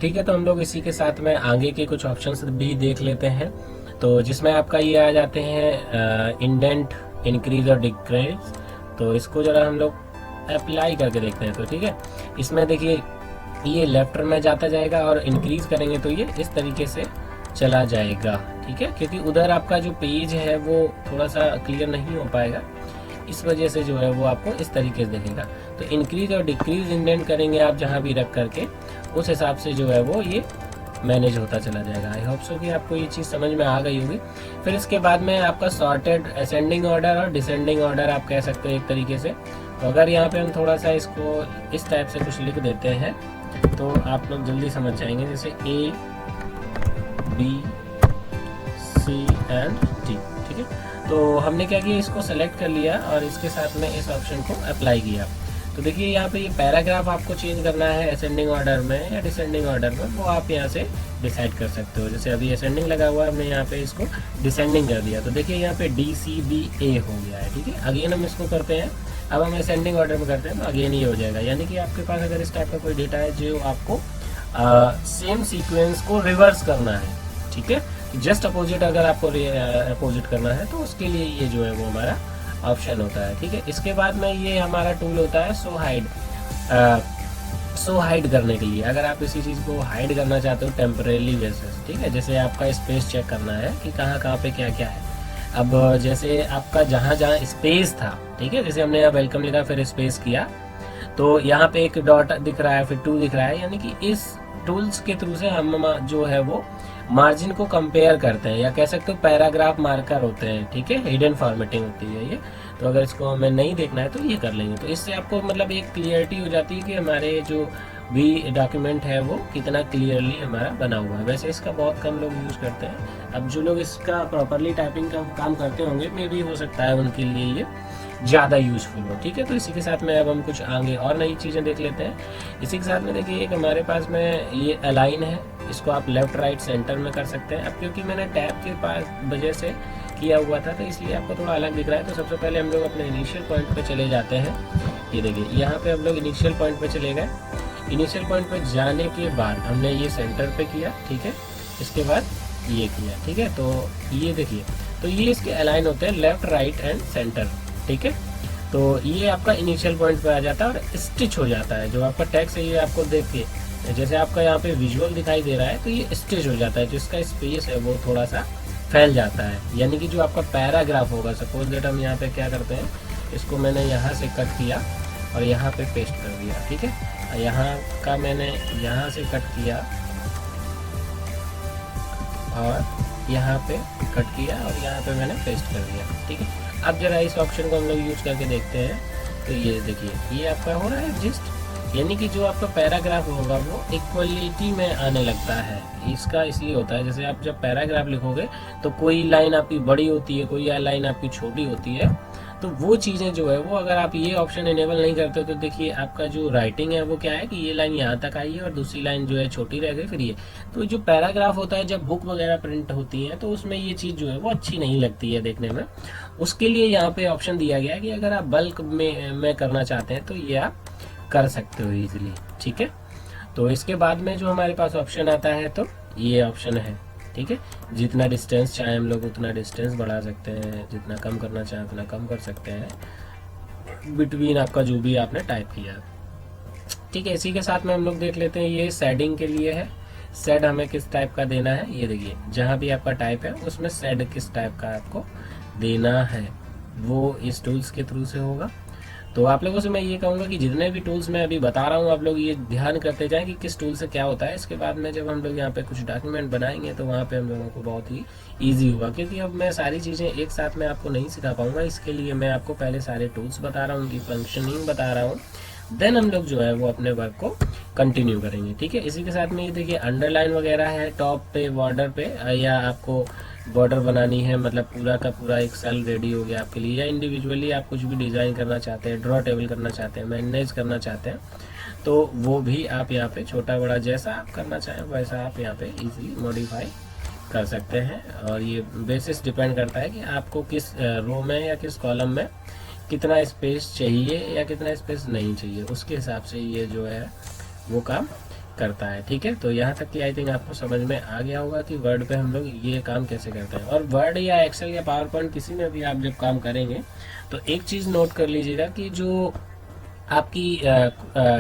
ठीक है, तो हम लोग इसी के साथ में आगे के कुछ ऑप्शंस भी देख लेते हैं। तो जिसमें आपका ये आ जाते हैं इंडेंट, इंक्रीज और डिक्रीज। तो इसको जरा हम लोग अप्लाई करके देखते हैं। तो ठीक है, इसमें देखिए ये लेफ्ट में जाता जाएगा और इंक्रीज करेंगे तो ये इस तरीके से चला जाएगा। ठीक है, क्योंकि उधर आपका जो पेज है वो थोड़ा सा क्लियर नहीं हो पाएगा, इस वजह से जो है वो आपको इस तरीके से दिखेगा। तो इंक्रीज और डिक्रीज इंडेंट करेंगे आप जहाँ भी रख करके, उस हिसाब से जो है वो ये मैनेज होता चला जाएगा। आई होप सो कि आपको ये चीज़ समझ में आ गई होगी। फिर इसके बाद में आपका सॉर्टेड असेंडिंग ऑर्डर और डिसेंडिंग ऑर्डर आप कह सकते हो एक तरीके से। तो अगर यहाँ पे हम थोड़ा सा इसको इस टाइप से कुछ लिख देते हैं तो आप लोग जल्दी समझ जाएंगे, जैसे A B C and D। ठीक है, तो हमने क्या किया, इसको सेलेक्ट कर लिया और इसके साथ में इस ऑप्शन को अप्लाई किया। तो देखिए यहाँ पे ये पैराग्राफ आपको चेंज करना है असेंडिंग ऑर्डर में या डिसेंडिंग ऑर्डर में, वो आप यहाँ से डिसाइड कर सकते हो। जैसे अभी असेंडिंग लगा हुआ है, हमने यहाँ पे इसको डिसेंडिंग कर दिया। तो देखिए यहाँ पे DCBA हो गया है। ठीक है, अगेन हम इसको करते हैं, अब हम असेंडिंग ऑर्डर में करते हैं तो अगेन ये हो जाएगा। यानी कि आपके पास अगर इस टाइप का कोई डेटा है जो आपको सेम सीक्वेंस को रिवर्स करना है, ठीक है, जस्ट अपोजिट अगर आपको अपोजिट करना है तो उसके लिए ये जो है वो हमारा ऑप्शन होता है। ठीक है, इसके बाद में ये हमारा टूल होता है सो हाइड करने के लिए। अगर आप इसी चीज़ को हाइड करना चाहते हो टेम्परेली बेसिस, ठीक है, जैसे आपका स्पेस चेक करना है कि कहाँ कहाँ पे क्या क्या है। अब जैसे आपका जहाँ जहाँ स्पेस था, ठीक है, जैसे हमने यहाँ वेलकम लिखा फिर स्पेस किया तो यहाँ पे एक डॉट दिख रहा है फिर 2 दिख रहा है, यानी कि इस टूल्स के थ्रू से हम जो है वो मार्जिन को कंपेयर करते हैं, या कह सकते हो पैराग्राफ मार्कर होते हैं। ठीक है, हिडन फॉर्मेटिंग होती है ये। तो अगर इसको हमें नहीं देखना है तो ये कर लेंगे। तो इससे आपको मतलब एक क्लियरिटी हो जाती है कि हमारे जो भी डॉक्यूमेंट है वो कितना क्लियरली हमारा बना हुआ है। वैसे इसका बहुत कम लोग यूज़ करते हैं। अब जो लोग इसका प्रॉपरली टाइपिंग का काम करते होंगे, मे भी हो सकता है उनके लिए ये ज़्यादा यूज़फुल हो। ठीक है, तो इसी के साथ में अब हम कुछ आगे और नई चीज़ें देख लेते हैं। इसी के साथ में देखिए एक हमारे पास में ये अलाइन है, इसको आप लेफ्ट राइट सेंटर में कर सकते हैं। अब क्योंकि मैंने टैब के पास वजह से किया हुआ था तो इसलिए आपको थोड़ा अलग दिख रहा है। तो सबसे पहले हम लोग अपने इनिशियल पॉइंट पे चले जाते हैं। ये देखिए यहाँ पे हम लोग इनिशियल पॉइंट पे चले गए। इनिशियल पॉइंट पे जाने के बाद हमने ये सेंटर पे किया, ठीक है, इसके बाद ये किया। ठीक है, तो ये देखिए, तो ये इसके अलाइन होते हैं लेफ्ट राइट एंड सेंटर। ठीक है, तो ये आपका इनिशियल पॉइंट पे आ जाता है और स्टिच हो जाता है। जो आपका टेक्स्ट है ये आपको देख के जैसे आपका यहाँ पे विजुअल दिखाई दे रहा है तो ये स्टिच हो जाता है, जिसका स्पेस है वो थोड़ा सा फैल जाता है। यानी कि जो आपका पैराग्राफ होगा, सपोज दैट हम यहाँ पे क्या करते हैं, इसको मैंने यहाँ से कट किया और यहाँ पे पेस्ट कर दिया। ठीक है, यहाँ का मैंने यहाँ से कट किया और यहाँ पे कट किया और यहाँ पे मैंने पेस्ट कर दिया। ठीक है, अब जरा इस ऑप्शन को हम लोग यूज करके देखते हैं। तो ये देखिए ये आपका हो रहा है एडजस्ट, यानी कि जो आपका पैराग्राफ होगा वो इक्वलिटी में आने लगता है। इसका इसलिए होता है, जैसे आप जब पैराग्राफ लिखोगे तो कोई लाइन आपकी बड़ी होती है, कोई लाइन आपकी छोटी होती है। तो वो चीज़ें जो है वो अगर आप ये ऑप्शन इनेबल नहीं करते तो देखिए आपका जो राइटिंग है वो क्या है कि ये लाइन यहाँ तक आई है और दूसरी लाइन जो है छोटी रह गई फिर ये। तो जो पैराग्राफ होता है जब बुक वगैरह प्रिंट होती है तो उसमें ये चीज़ जो है वो अच्छी नहीं लगती है देखने में। उसके लिए यहाँ पे ऑप्शन दिया गया है कि अगर आप बल्क में करना चाहते हैं तो ये आप कर सकते हो इजीली। ठीक है, तो इसके बाद में जो हमारे पास ऑप्शन आता है तो ये ऑप्शन है। ठीक है, जितना डिस्टेंस चाहे हम लोग उतना डिस्टेंस बढ़ा सकते हैं, जितना कम करना चाहे उतना कम कर सकते हैं बिटवीन आपका जो भी आपने टाइप किया। ठीक है, इसी के साथ में हम लोग देख लेते हैं ये शेडिंग के लिए है। शेड हमें किस टाइप का देना है, ये देखिए जहाँ भी आपका टाइप है उसमें शेड किस टाइप का आपको देना है वो इस टूल्स के थ्रू से होगा। तो आप लोगों से मैं ये कहूँगा कि जितने भी टूल्स मैं अभी बता रहा हूँ आप लोग ये ध्यान करते जाएं कि किस टूल से क्या होता है। इसके बाद में जब हम लोग यहाँ पे कुछ डॉक्यूमेंट बनाएंगे तो वहाँ पे हम लोगों को बहुत ही ईजी होगा, क्योंकि अब मैं सारी चीज़ें एक साथ में आपको नहीं सिखा पाऊँगा। इसके लिए मैं आपको पहले सारे टूल्स बता रहा हूँ, उनकी फंक्शनिंग बता रहा हूँ, देन हम लोग जो है वो अपने वर्क को कंटिन्यू करेंगे। ठीक है, इसी के साथ में ये देखिए अंडरलाइन वगैरह है टॉप पे बॉर्डर पे, या आपको बॉर्डर बनानी है मतलब पूरा का पूरा एक सेल रेडी हो गया आपके लिए, या इंडिविजुअली आप कुछ भी डिज़ाइन करना चाहते हैं, ड्रॉ टेबल करना चाहते हैं, मैनेज करना चाहते हैं तो वो भी आप यहाँ पे छोटा बड़ा जैसा आप करना चाहें वैसा आप यहाँ पे इजीली मॉडिफाई कर सकते हैं। और ये बेसिस डिपेंड करता है कि आपको किस रो में या किस कॉलम में कितना स्पेस चाहिए या कितना स्पेस नहीं चाहिए, उसके हिसाब से ये जो है वो काम करता है। ठीक है, तो यहाँ तक कि आई थिंक आपको समझ में आ गया होगा कि वर्ड पे हम लोग ये काम कैसे करते हैं। और वर्ड या एक्सेल या पावर पॉइंट किसी में भी आप जब काम करेंगे तो एक चीज़ नोट कर लीजिएगा कि जो आपकी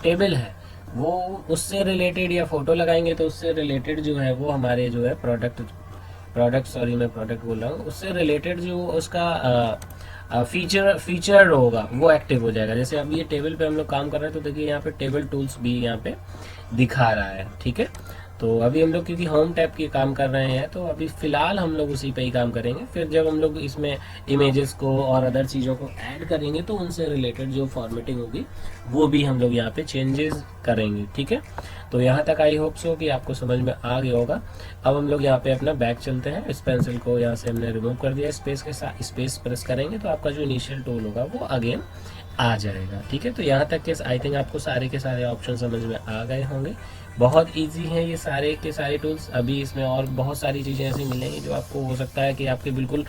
टेबल है वो उससे रिलेटेड, या फोटो लगाएंगे तो उससे रिलेटेड जो है वो हमारे जो है प्रोडक्ट मैं प्रोडक्ट बोल रहा हूँ, उससे रिलेटेड जो उसका फीचर होगा वो एक्टिव हो जाएगा। जैसे अब ये टेबल पे हम लोग काम कर रहे हैं तो देखिए यहाँ पे टेबल टूल्स भी यहाँ पे दिखा रहा है। ठीक है, तो अभी हम लोग क्योंकि होम टैब की काम कर रहे हैं तो अभी फिलहाल हम लोग उसी पे ही काम करेंगे। फिर जब हम लोग इसमें इमेजेस को और अदर चीज़ों को ऐड करेंगे तो उनसे रिलेटेड जो फॉर्मेटिंग होगी वो भी हम लोग यहाँ पे चेंजेस करेंगे। ठीक है, तो यहाँ तक आई होप सो कि आपको समझ में आ गया होगा। अब हम लोग यहाँ पे अपना बैक चलते हैं। इस पेंसिल को यहाँ से हमने रिमूव कर दिया, स्पेस के साथ स्पेस प्रेस करेंगे तो आपका जो इनिशियल टूल होगा वो अगेन आ जाएगा। ठीक है, तो यहाँ तक के आई थिंक आपको सारे के सारे ऑप्शन समझ में आ गए होंगे। बहुत इजी हैं ये सारे के सारे टूल्स। अभी इसमें और बहुत सारी चीज़ें ऐसी मिलेंगी जो आपको हो सकता है कि आपके बिल्कुल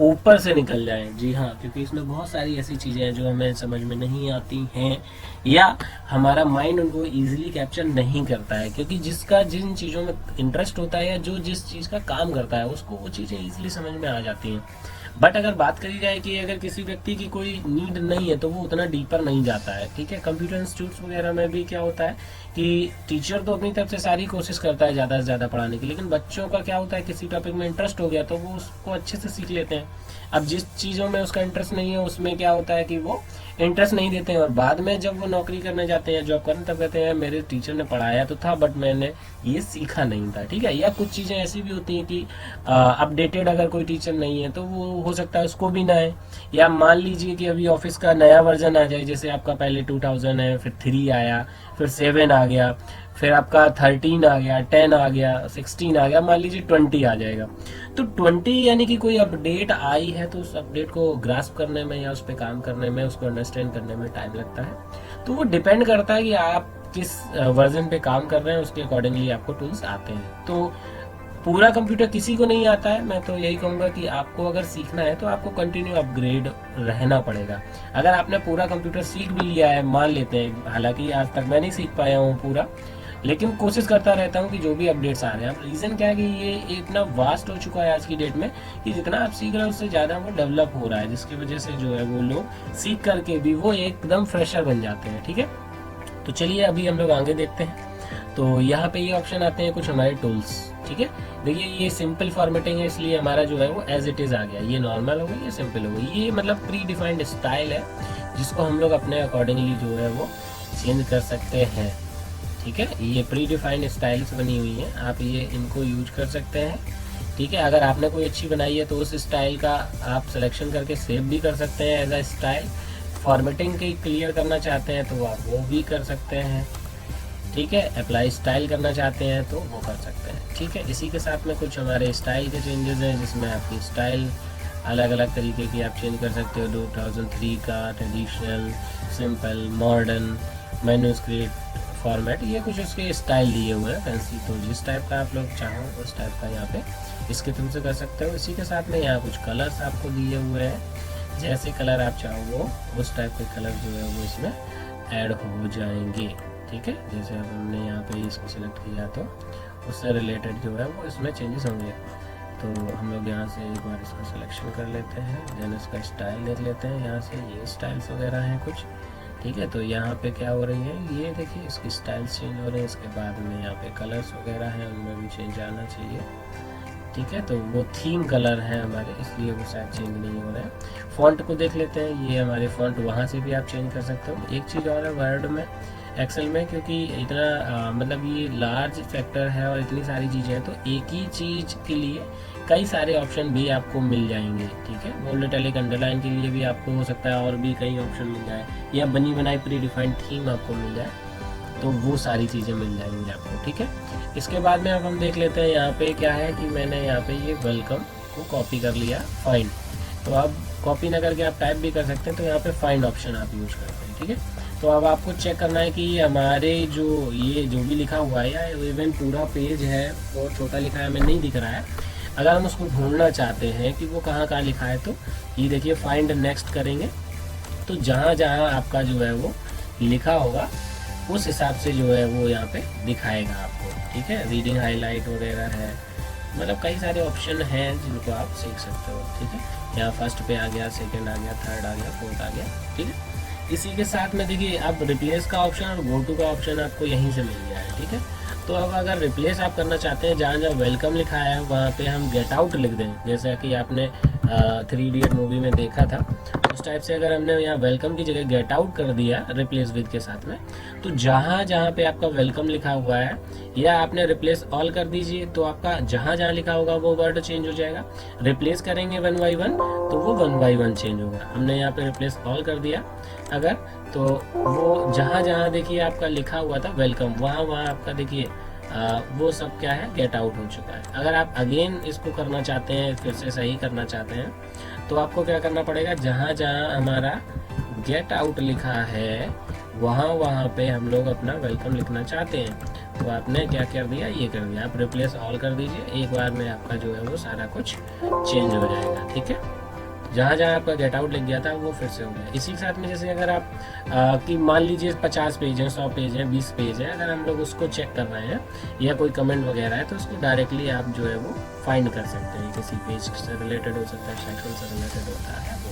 ऊपर से निकल जाएं। जी हाँ, क्योंकि इसमें बहुत सारी ऐसी चीज़ें हैं जो हमें समझ में नहीं आती हैं या हमारा माइंड उनको इजीली कैप्चर नहीं करता है, क्योंकि जिसका जिन चीज़ों में इंटरेस्ट होता है या जो जिस चीज़ का काम करता है उसको वो चीज़ें इजीली समझ में आ जाती हैं। बट अगर बात करी जाए कि अगर किसी व्यक्ति की कोई नीड नहीं है तो वो उतना डीपर नहीं जाता है। ठीक है, कंप्यूटर इंस्टीट्यूट्स वगैरह में भी क्या होता है कि टीचर तो अपनी तरफ से सारी कोशिश करता है ज़्यादा से ज़्यादा पढ़ाने की, लेकिन बच्चों का क्या होता है किसी टॉपिक में इंटरेस्ट हो गया तो वो उसको अच्छे से सीख लेते हैं। अब जिस चीज़ों में उसका इंटरेस्ट नहीं है उसमें क्या होता है कि वो इंटरेस्ट नहीं देते हैं, और बाद में जब वो नौकरी करने जाते हैं, जॉब करने, तब कहते हैं मेरे टीचर ने पढ़ाया तो था बट मैंने ये सीखा नहीं था। ठीक है, या कुछ चीज़ें ऐसी भी होती हैं कि अपडेटेड अगर कोई टीचर नहीं है तो वो हो सकता है उसको भी ना है। या मान लीजिए कि अभी ऑफिस का नया वर्जन आ जाए, जैसे आपका पहले 2000 है, फिर 3 आया, फिर 7 आ गया, फिर आपका 13 आ गया, 10 आ गया, 16 आ गया, मान लीजिए 20 आ जाएगा। तो 20 यानी कि कोई अपडेट आई है तो उस अपडेट को ग्रास्प करने में या उस पर काम करने में, उसको अंडरस्टैंड करने में टाइम लगता है। तो वो डिपेंड करता है कि आप किस वर्जन पे काम कर रहे हैं, उसके अकॉर्डिंगली आपको टूल्स आते हैं। तो पूरा कंप्यूटर किसी को नहीं आता है। मैं तो यही कहूँगा कि आपको अगर सीखना है तो आपको कंटिन्यू अपग्रेड रहना पड़ेगा। अगर आपने पूरा कंप्यूटर सीख भी लिया है, मान लेते हैं, हालांकि आज तक मैं नहीं सीख पाया हूँ पूरा, लेकिन कोशिश करता रहता हूँ कि जो भी अपडेट्स आ रहे हैं। अब रीज़न क्या है कि ये इतना वास्ट हो चुका है आज की डेट में कि जितना आप सीख रहे हो उससे ज़्यादा वो डेवलप हो रहा है, जिसकी वजह से जो है वो लोग सीख करके भी वो एकदम फ्रेशर बन जाते हैं। ठीक है, तो चलिए अभी हम लोग आगे देखते हैं। तो यहाँ पे ये ऑप्शन आते हैं कुछ हमारे टूल्स। ठीक है, देखिए ये सिंपल फॉर्मेटिंग है, इसलिए हमारा जो है वो एज इट इज़ आ गया। ये नॉर्मल हो गई, ये सिंपल हो गई। ये मतलब प्री डिफाइंड स्टाइल है जिसको हम लोग अपने अकॉर्डिंगली जो है वो चेंज कर सकते हैं। ठीक है, ये प्री डिफाइंड स्टाइल्स बनी हुई हैं, आप ये इनको यूज कर सकते हैं। ठीक है, अगर आपने कोई अच्छी बनाई है तो उस स्टाइल का आप सिलेक्शन करके सेव भी कर सकते हैं एज अ स्टाइल। फॉर्मेटिंग की क्लियर करना चाहते हैं तो आप वो भी कर सकते हैं। ठीक है, अप्लाई स्टाइल करना चाहते हैं तो वो कर सकते हैं। ठीक है, इसी के साथ में कुछ हमारे स्टाइल के चेंजेस हैं जिसमें आपकी स्टाइल अलग अलग तरीके की आप चेंज कर सकते हो। 2003 का, traditional, simple, modern, manuscript format, ये कुछ उसके स्टाइल दिए हुए हैं फैंसी। तो जिस टाइप का आप लोग चाहो उस टाइप का यहाँ पे इसके थ्रू से कर सकते हो। इसी के साथ में यहाँ कुछ कलर्स आपको दिए हुए हैं, जैसे कलर आप चाहो वो उस टाइप के कलर जो है वो इसमें ऐड हो जाएंगे। ठीक है, जैसे अब हमने यहाँ पे इसको सिलेक्ट किया तो उससे रिलेटेड जो है वो इसमें चेंजेस होंगे। तो हम लोग यहाँ से एक बार इसको सिलेक्शन कर लेते हैं, देन इसका स्टाइल देख लेते हैं। यहाँ से ये स्टाइल्स वगैरह हैं कुछ। ठीक है, तो यहाँ पे क्या हो रही है, ये देखिए इसकी स्टाइल्स चेंज हो रहे हैं। इसके बाद में यहाँ पे कलर्स वगैरह हैं, उनमें भी चेंज आना चाहिए। ठीक है, तो वो थीम कलर है हमारे, इसलिए वो शायद चेंज नहीं हो रहा है। फॉन्ट को देख लेते हैं, ये हमारे फॉन्ट वहाँ से भी आप चेंज कर सकते हो। एक चीज़ और है वर्ड में, एक्सेल में, क्योंकि इतना मतलब ये लार्ज फैक्टर है और इतनी सारी चीज़ें हैं तो एक ही चीज़ के लिए कई सारे ऑप्शन भी आपको मिल जाएंगे। ठीक है, बोल्ड, इटैलिक, अंडरलाइन के लिए भी आपको हो सकता है और भी कई ऑप्शन मिल जाए, या बनी बनाई प्री डिफाइंड थीम आपको मिल जाए, तो वो सारी चीज़ें मिल जाएंगी आपको। ठीक है, इसके बाद में अब हम देख लेते हैं यहाँ पे क्या है कि मैंने यहाँ पे ये वेलकम को कॉपी कर लिया, फाइंड। तो अब कॉपी ना करके आप टाइप भी कर सकते हैं, तो यहाँ पे फाइंड ऑप्शन आप यूज करते हैं। ठीक है, तो अब आपको चेक करना है कि हमारे ये जो भी लिखा हुआ है या इवन पूरा पेज है वो छोटा लिखा है, हमें नहीं दिख रहा है। अगर हम उसको ढूंढना चाहते हैं कि वो कहाँ कहाँ लिखा है, तो ये देखिए फाइंड नेक्स्ट करेंगे तो जहाँ जहाँ आपका जो है वो लिखा होगा उस हिसाब से जो है वो यहाँ पे दिखाएगा आपको, ठीक है। रीडिंग हाईलाइट वगैरह है, मतलब कई सारे ऑप्शन हैं जिनको आप सीख सकते हो, ठीक है। यहाँ फर्स्ट पे आ गया, सेकंड आ गया, थर्ड आ गया, फोर्थ आ गया, ठीक है। इसी के साथ में देखिए आप रिप्लेस का ऑप्शन और गो टू का ऑप्शन आपको यहीं से मिल गया है, ठीक है। तो अब अगर रिप्लेस आप करना चाहते हैं, जहाँ जहाँ वेलकम लिखा है वहाँ पे हम गेट आउट लिख दें, जैसा कि आपने 3 इडियट मूवी में देखा था, उस टाइप से अगर हमने यहाँ वेलकम की जगह गेट आउट कर दिया रिप्लेस विद के साथ में, तो जहाँ जहाँ पे आपका वेलकम लिखा हुआ है या आपने रिप्लेस ऑल कर दीजिए, तो आपका जहाँ जहाँ लिखा होगा वो वर्ड चेंज हो जाएगा। रिप्लेस करेंगे 1 बाई 1 तो वो 1 बाई 1 चेंज होगा। हमने यहाँ पे रिप्लेस ऑल कर दिया अगर, तो वो जहाँ जहाँ देखिए आपका लिखा हुआ था वेलकम, वहाँ वहाँ आपका देखिए वो सब क्या है, गेट आउट हो चुका है। अगर आप अगेन इसको करना चाहते हैं, फिर से सही करना चाहते हैं, तो आपको क्या करना पड़ेगा, जहाँ जहाँ हमारा गेट आउट लिखा है वहाँ वहाँ पे हम लोग अपना वेलकम लिखना चाहते हैं, तो आपने क्या कर दिया, ये कर दिया, आप रिप्लेस ऑल कर दीजिए, एक बार में आपका जो है वो सारा कुछ चेंज हो जाएगा, ठीक है। जहाँ जहाँ आपका गेट आउट लिख गया था वो फिर से हो गया। इसी के साथ में जैसे अगर आप कि मान लीजिए 50 पेज है, 100 पेज है, 20 पेज है, अगर हम लोग उसको चेक कर रहे हैं या कोई कमेंट वगैरह है, तो उसको डायरेक्टली आप जो है वो फाइंड कर सकते हैं, किसी पेज से रिलेटेड हो सकता है, सेक्शन से रिलेटेड होता है वो।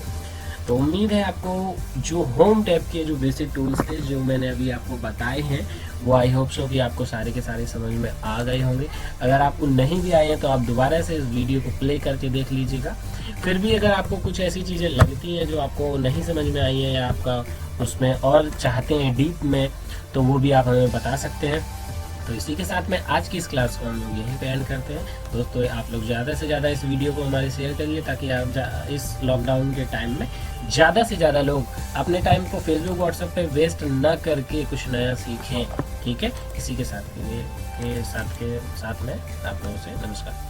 तो उम्मीद है आपको जो होम टैब के जो बेसिक टूल्स थे जो मैंने अभी आपको बताए हैं, वो आई होप सो कि आपको सारे के सारे समझ में आ गए होंगे। अगर आपको नहीं भी आए हैं तो आप दोबारा से इस वीडियो को प्ले करके देख लीजिएगा। फिर भी अगर आपको कुछ ऐसी चीज़ें लगती हैं जो आपको नहीं समझ में आई है या आपका उसमें और चाहते हैं डीप में, तो वो भी आप हमें बता सकते हैं। तो इसी के साथ में आज की इस क्लास को हम लोग यहीं पे एंड करते हैं। दोस्तों आप लोग ज़्यादा से ज़्यादा इस वीडियो को हमारे शेयर करिए, ताकि आप इस लॉकडाउन के टाइम में ज़्यादा से ज़्यादा लोग अपने टाइम को फेसबुक व्हाट्सएप पे वेस्ट ना करके कुछ नया सीखें, ठीक है। इसी के साथ में आप लोगों से नमस्कार।